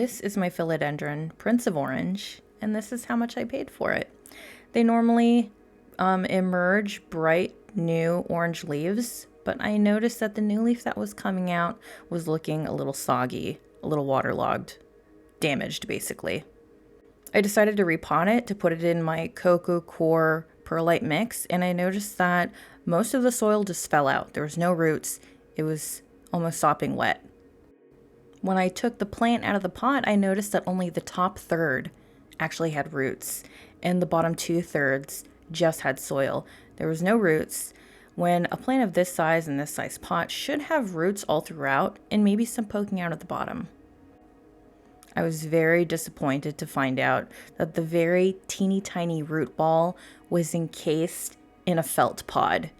This is my Philodendron Prince of Orange, and this is how much I paid for it. They normally emerge bright new orange leaves, but I noticed that the new leaf that was coming out was looking a little soggy, a little waterlogged, damaged basically. I decided to repot it to put it in my cocoa core perlite mix, and I noticed that most of the soil just fell out. There was no roots. It was almost sopping wet. When I took the plant out of the pot, I noticed that only the top third actually had roots, and the bottom 2/3 just had soil. There was no roots, when a plant of this size and this size pot should have roots all throughout and maybe some poking out at the bottom. I was very disappointed to find out that the very teeny tiny root ball was encased in a felt pod.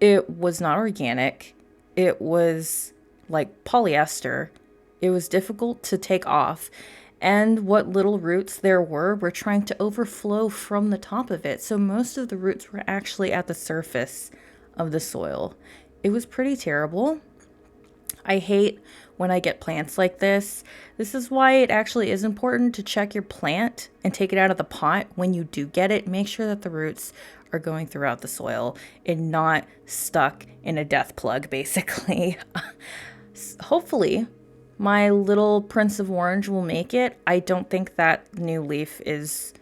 It was not organic. It was like polyester. It was difficult to take off, and what little roots there were trying to overflow from the top of it. So most of the roots were actually at the surface of the soil. It was pretty terrible. I hate when I get plants like this. This is why it actually is important to check your plant and take it out of the pot when you do get it. Make sure that the roots are going throughout the soil and not stuck in a death plug, basically. Hopefully, my little Prince of Orange will make it. I don't think that new leaf is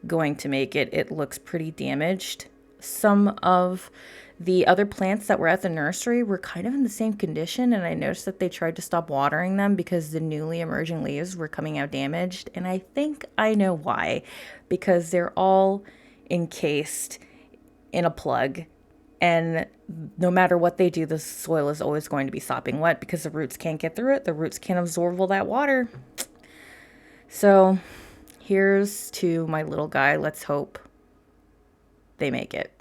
going to make it. It looks pretty damaged. Some of the other plants that were at the nursery were kind of in the same condition, and I noticed that they tried to stop watering them because the newly emerging leaves were coming out damaged. And I think I know why, because they're all encased in a plug, and no matter what they do, the soil is always going to be sopping wet because the roots can't get through it. The roots can't absorb all that water. So here's to my little guy. Let's hope they make it.